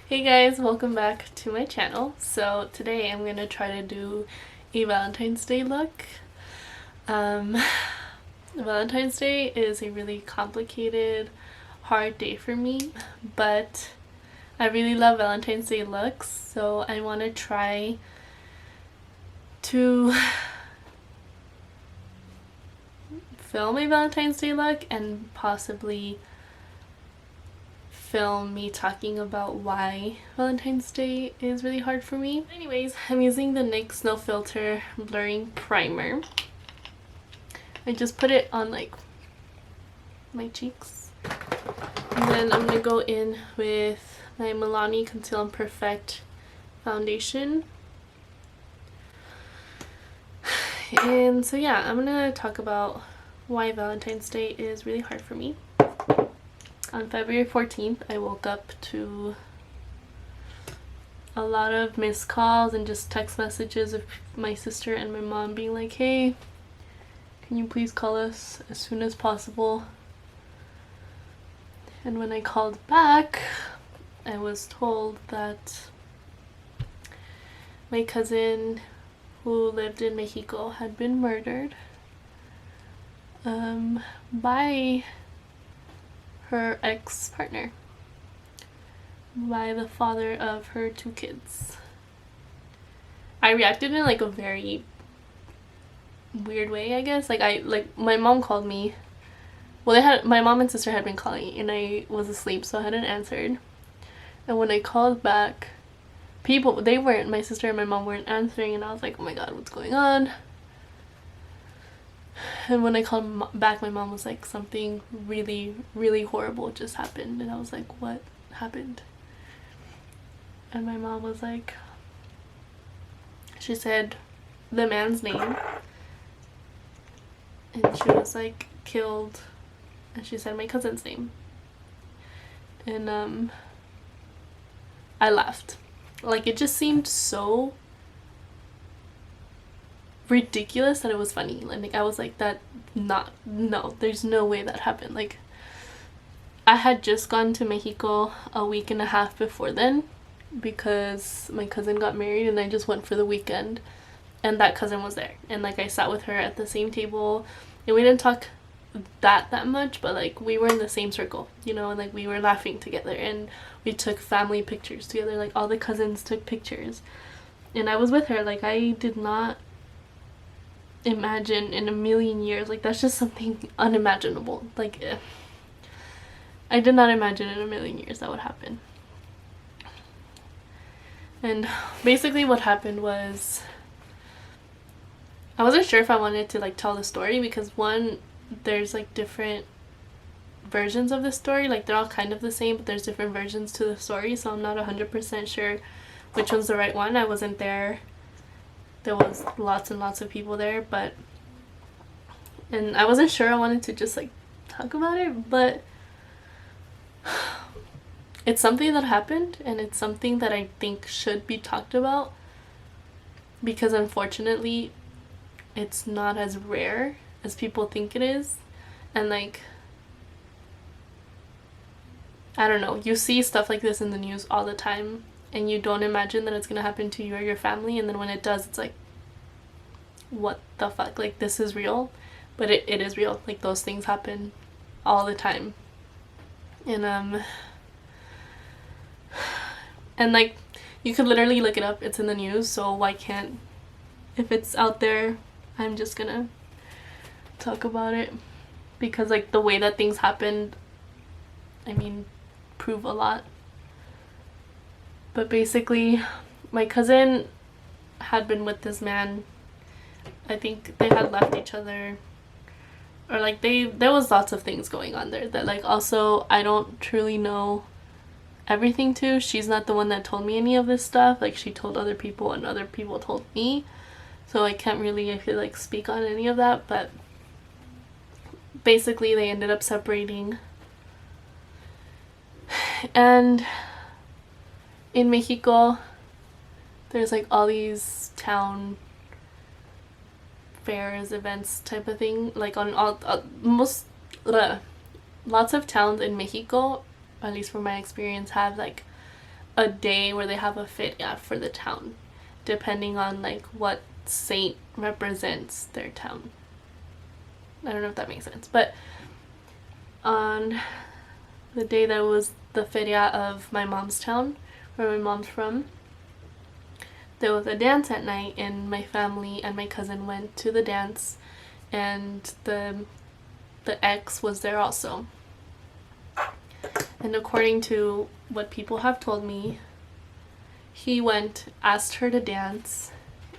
Hey guys, welcome back to my channel. So today I'm gonna try to do a Valentine's Day look. Valentine's Day is a really complicated, hard day for me, but I really love Valentine's Day looks, so I want to try to film a Valentine's Day look and possibly film me talking about why Valentine's Day is really hard for me. Anyways, I'm using the NYX No Filter Blurring Primer. I just put it on like my cheeks. And then I'm gonna go in with my Milani Conceal and Perfect foundation. And so yeah, I'm gonna talk about why Valentine's Day is really hard for me. On February 14th, I woke up to a lot of missed calls and just text messages of my sister and my mom being like, hey, can you please call us as soon as possible? And when I called back, I was told that my cousin who lived in Mexico had been murdered by her ex-partner, by the father of her 2 kids. I reacted in like a very weird way, I guess. Like my mom called me. Well, my mom and sister had been calling and I was asleep, so I hadn't answered. And when I called back, my sister and my mom weren't answering, and I was like, oh my god, what's going on? And when I called back, my mom was like, something really, really horrible just happened. And I was like, what happened? And my mom was like, she said the man's name. And she was like, killed. And she said my cousin's name. And I laughed. Like, it just seemed so ridiculous that it was funny. Like, I was like, no, there's no way that happened. Like, I had just gone to Mexico a week and a half before then because my cousin got married, and I just went for the weekend, and that cousin was there, and like I sat with her at the same table, and we didn't talk that much, but like we were in the same circle, you know, and like we were laughing together, and we took family pictures together. Like, all the cousins took pictures, and I was with her. Like, I did not imagine in a million years, like, that's just something unimaginable. Like, I did not imagine in a million years that would happen. And basically what happened was, I wasn't sure if I wanted to like tell the story, because one, there's like different versions of the story. Like, they're all kind of the same, but there's different versions to the story, so I'm not 100% sure which one's the right one. I wasn't there. There was lots and lots of people there, and I wasn't sure I wanted to just like talk about it, but it's something that happened, and it's something that I think should be talked about, because unfortunately it's not as rare as people think it is. And like, I don't know, you see stuff like this in the news all the time, and you don't imagine that it's gonna happen to you or your family, and then when it does, it's like, what the fuck? Like, this is real. But it is real. Like, those things happen all the time. And like, you could literally look it up. It's in the news, so why can't, if it's out there, I'm just gonna talk about it, because like the way that things happened, I mean, prove a lot. But basically, my cousin had been with this man. I think they had left each other, or like there was lots of things going on there that like also I don't truly know everything to. She's not the one that told me any of this stuff. Like, she told other people, and other people told me, so I can't really, I feel like, speak on any of that. But basically they ended up separating, and in Mexico there's like all these town fairs, events type of thing, like on all lots of towns in Mexico, at least from my experience, have like a day where they have a feria for the town, depending on like what saint represents their town. I don't know if that makes sense, but on the day that was the feria of my mom's town, where my mom's from, there was a dance at night, and my family and my cousin went to the dance, and the ex was there also. And according to what people have told me, he went, asked her to dance,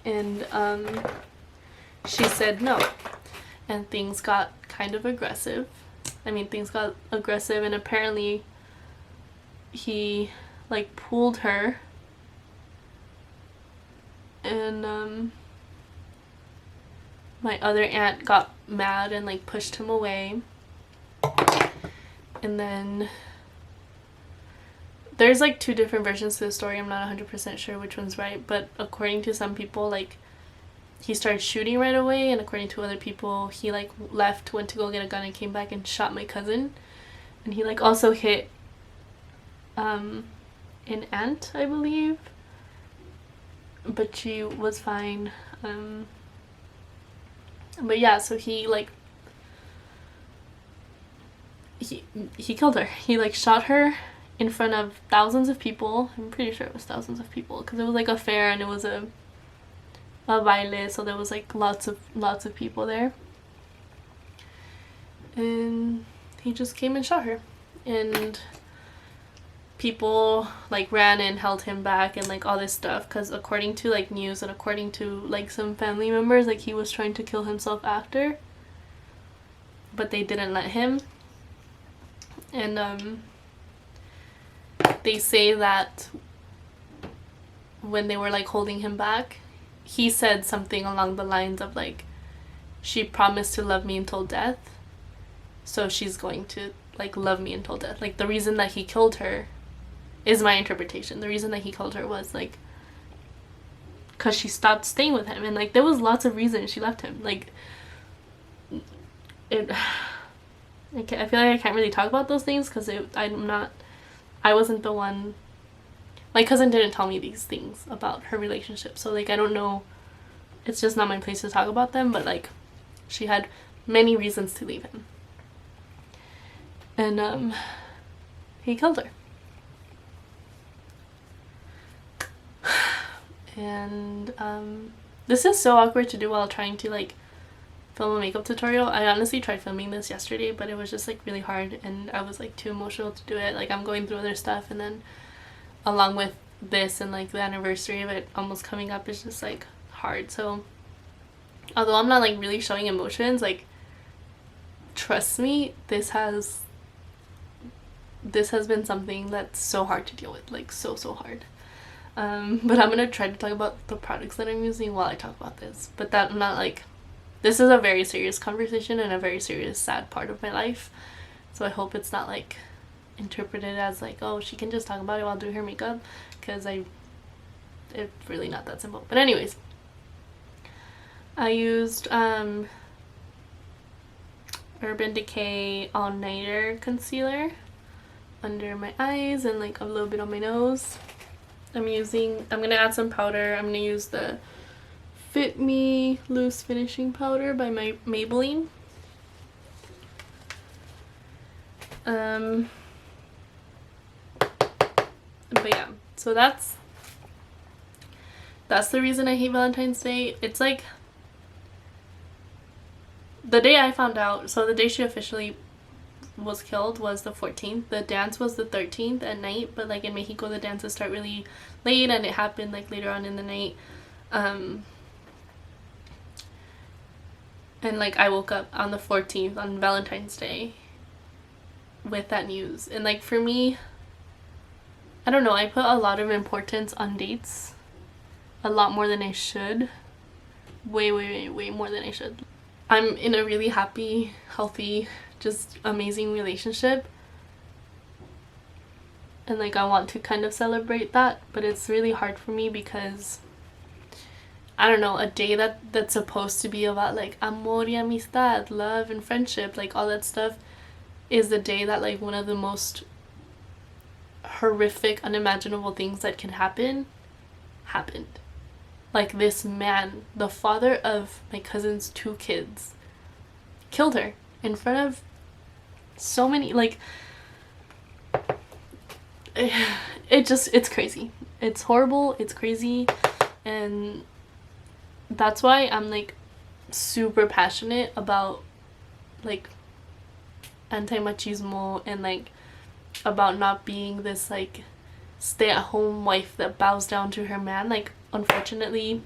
and she said no, and things got kind of aggressive. Things got aggressive, and apparently he like pulled her, and my other aunt got mad and like pushed him away. And then there's like two different versions to the story. I'm not 100% sure which one's right, but according to some people, like, he started shooting right away, and according to other people, he like left, went to go get a gun, and came back and shot my cousin. And he like also hit an aunt, I believe, but she was fine. But yeah, so he like he killed her. He like shot her in front of thousands of people. I'm pretty sure it was thousands of people, because it was like a fair, and it was a baile, so there was like lots of people there. And he just came and shot her, and people like ran and held him back and like all this stuff, because according to like news and according to like some family members, like he was trying to kill himself after, but they didn't let him. And they say that when they were like holding him back, he said something along the lines of like, she promised to love me until death, so she's going to like love me until death. Like, the reason that he killed her, is my interpretation, the reason that he killed her was like because she stopped staying with him, and like there was lots of reasons she left him. Like, I feel like I can't really talk about those things because I wasn't the one. My cousin didn't tell me these things about her relationship, so like I don't know, it's just not my place to talk about them, but like she had many reasons to leave him, and he killed her. And this is so awkward to do while trying to like film a makeup tutorial. I honestly tried filming this yesterday, but it was just like really hard, and I was like too emotional to do it. Like, I'm going through other stuff, and then along with this and like the anniversary of it almost coming up is just like hard. So although I'm not like really showing emotions, like, trust me, this has been something that's so hard to deal with, like so hard. But I'm gonna try to talk about the products that I'm using while I talk about this, but that I'm not like, this is a very serious conversation and a very serious sad part of my life, so I hope it's not like interpreted as like, oh, she can just talk about it while doing her makeup, because it's really not that simple. But anyways, I used Urban Decay All Nighter concealer under my eyes and like a little bit on my nose. I'm gonna add some powder. I'm gonna use the Fit Me Loose Finishing Powder by my Maybelline. But yeah, so that's the reason I hate Valentine's Day. It's like the day I found out, so the day she officially was killed was the 14th. The dance was the 13th at night, but like in Mexico the dances start really late, and it happened like later on in the night. And like I woke up on the 14th, on Valentine's Day, with that news. And like for me, I don't know, I put a lot of importance on dates, a lot more than I should, way more than I should. I'm in a really happy, healthy, just amazing relationship, and like I want to kind of celebrate that, but it's really hard for me because I don't know, a day that's supposed to be about like amor y amistad, love and friendship, like all that stuff, is the day that like one of the most horrific, unimaginable things that can happen happened. Like, this man, the father of my cousin's 2 kids, killed her in front of so many, like, it's crazy. It's horrible, it's crazy, and that's why I'm like super passionate about like anti-machismo and like about not being this like stay-at-home wife that bows down to her man. Like, unfortunately,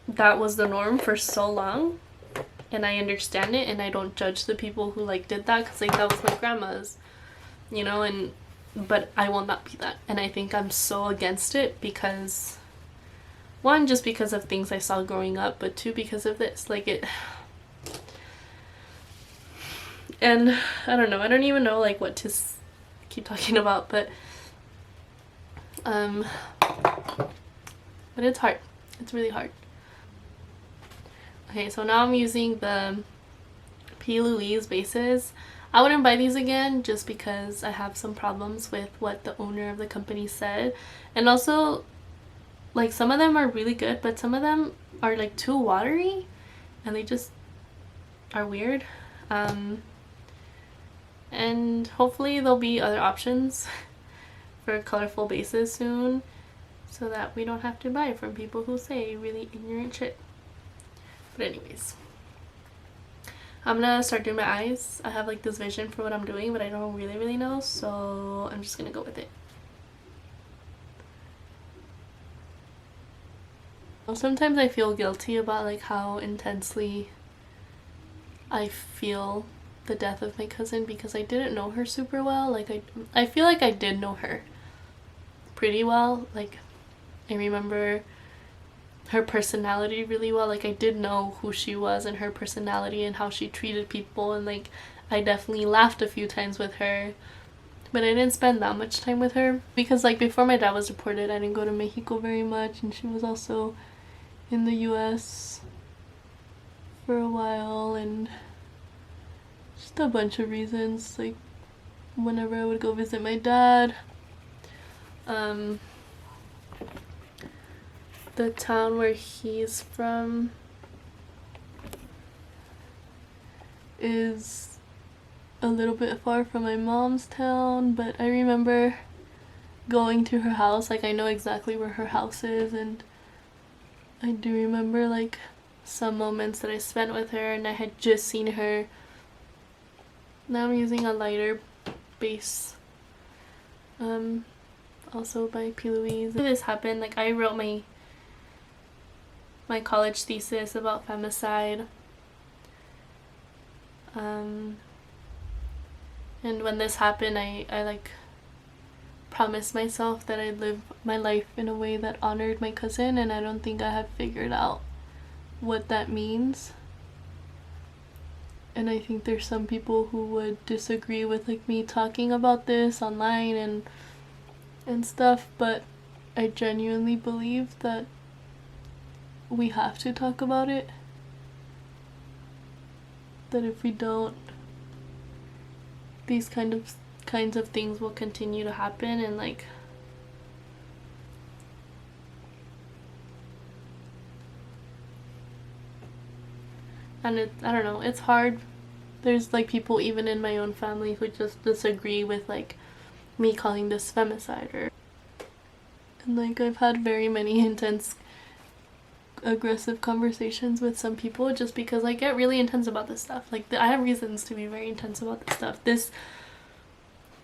that was the norm for so long, and I understand it, and I don't judge the people who like did that, because like that was my grandma's, you know. And but I will not be that, and I think I'm so against it because, one, just because of things I saw growing up, but 2, because of this, like, it. And I don't know, I don't even know like what to keep talking about, but it's hard. It's really hard. Okay, so now I'm using the P. Louise bases. I wouldn't buy these again just because I have some problems with what the owner of the company said, and also like some of them are really good, but some of them are like too watery and they just are weird. And hopefully there'll be other options for colorful bases soon, so that we don't have to buy from people who say really ignorant shit. But anyways, I'm gonna start doing my eyes. I have like this vision for what I'm doing, but I don't really know, so I'm just gonna go with it. Sometimes I feel guilty about like how intensely I feel the death of my cousin, because I didn't know her super well. Like, I feel like I did know her pretty well. Like, I remember her personality really well. Like, I did know who she was and her personality and how she treated people, and like I definitely laughed a few times with her, but I didn't spend that much time with her because like before my dad was deported, I didn't go to Mexico very much, and she was also in the US for a while, and just a bunch of reasons. Like, whenever I would go visit my dad, the town where he's from is a little bit far from my mom's town, but I remember going to her house. Like, I know exactly where her house is, and I do remember like some moments that I spent with her, and I had just seen her. Now I'm using a lighter base, also by P. Louise. This happened, like I wrote my college thesis about femicide, and when this happened, I like promised myself that I'd live my life in a way that honored my cousin, and I don't think I have figured out what that means. And I think there's some people who would disagree with like me talking about this online and stuff, but I genuinely believe that we have to talk about it. That if we don't, these kinds of things will continue to happen, and like and I don't know, it's hard. There's like people even in my own family who just disagree with like me calling this femicide, and like I've had very many intense aggressive conversations with some people just because I get really intense about this stuff. Like, I have reasons to be very intense about this stuff. This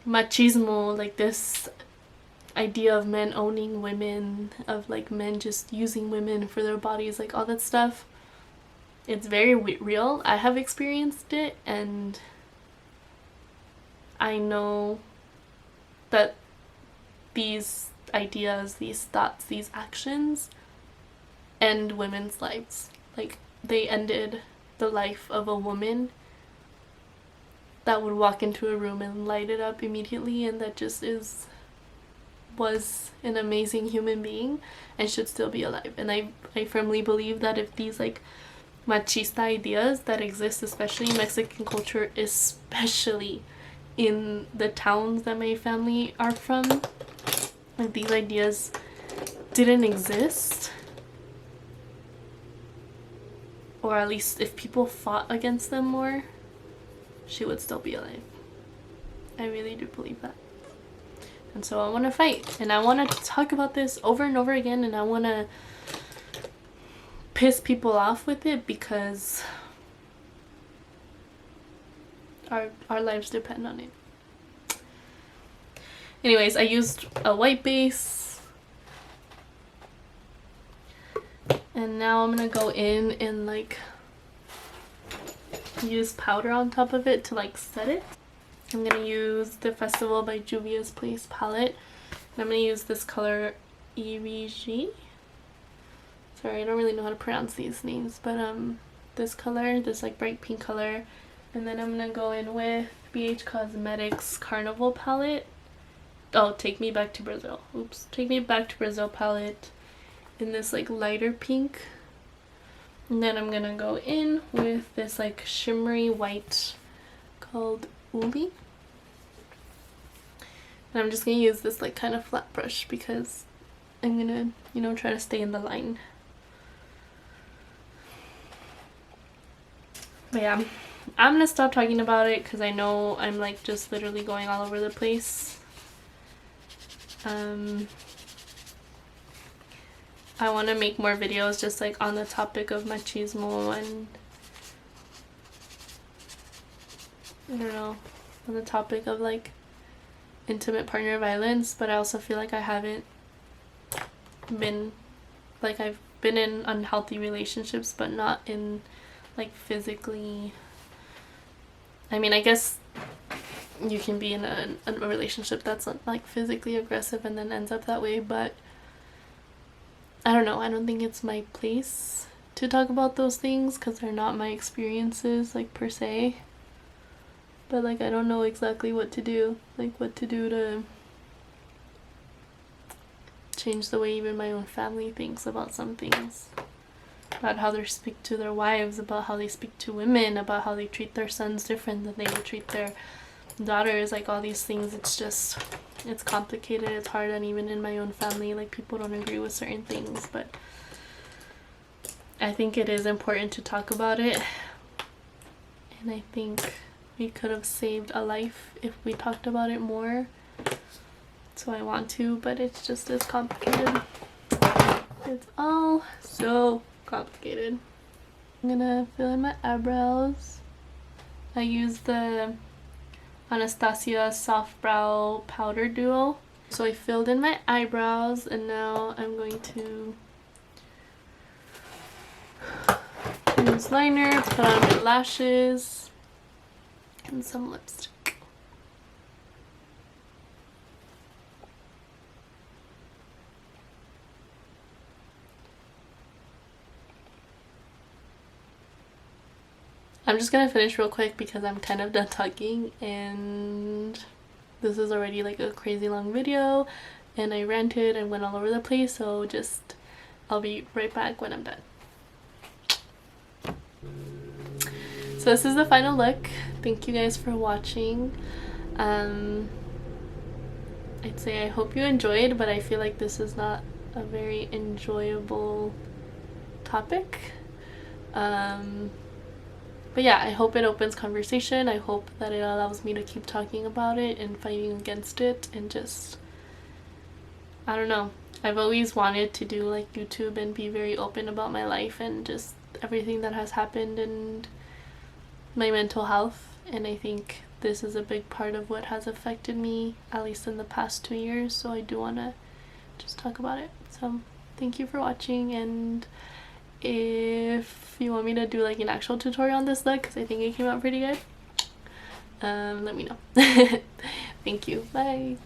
machismo, like this idea of men owning women, of like men just using women for their bodies, like all that stuff, it's very real. I have experienced it, and I know that these ideas, these thoughts, these actions end women's lives. Like, they ended the life of a woman that would walk into a room and light it up immediately, and that just was an amazing human being and should still be alive. And I firmly believe that if these like machista ideas that exist, especially in Mexican culture, especially in the towns that my family are from, like these ideas didn't exist, or at least if people fought against them more, she would still be alive. I really do believe that. And so I want to fight, and I want to talk about this over and over again, and I want to piss people off with it because our lives depend on it. Anyways, I used a white base, and now I'm gonna go in and like use powder on top of it to like set it. I'm gonna use the Festival by Juvia's Place palette, and I'm gonna use this color Irigi. Sorry, I don't really know how to pronounce these names, but this color, this like bright pink color, and then I'm gonna go in with BH Cosmetics Carnival palette. Oh, Take Me Back to Brazil. Oops, Take Me Back to Brazil palette in this like lighter pink. And then I'm gonna go in with this like shimmery white called Uli. And I'm just gonna use this like kind of flat brush because I'm gonna, you know, try to stay in the line. But yeah, I'm gonna stop talking about it because I know I'm like just literally going all over the place. I want to make more videos just like on the topic of machismo and I don't know, on the topic of like intimate partner violence, but I also feel like I haven't been, like I've been in unhealthy relationships but not in like physically, I mean I guess you can be in a relationship that's like physically aggressive and then ends up that way, but I don't know, I don't think it's my place to talk about those things because they're not my experiences like per se, but like I don't know exactly what to do, like what to do to change the way even my own family thinks about some things, about how they speak to their wives, about how they speak to women, about how they treat their sons different than they would treat their daughters, like all these things. It's just, it's complicated, it's hard, and even in my own family like people don't agree with certain things, but I think it is important to talk about it, and I think we could have saved a life if we talked about it more, so I want to, but it's just as complicated. It's all so complicated. I'm gonna fill in my eyebrows. I use the Anastasia Soft Brow Powder Duo. So I filled in my eyebrows, and now I'm going to use liner, put on my lashes, and some lipstick. I'm just gonna finish real quick because I'm kind of done talking and this is already like a crazy long video and I ranted and went all over the place, so just I'll be right back when I'm done. So this is the final look. Thank you guys for watching. I'd say I hope you enjoyed, but I feel like this is not a very enjoyable topic. But yeah, I hope it opens conversation. I hope that it allows me to keep talking about it and fighting against it, and just, I don't know. I've always wanted to do like YouTube and be very open about my life and just everything that has happened and my mental health, and I think this is a big part of what has affected me, at least in the past 2 years, so I do want to just talk about it. So thank you for watching, and if you want me to do like an actual tutorial on this look, because I think it came out pretty good, let me know. Thank you. Bye.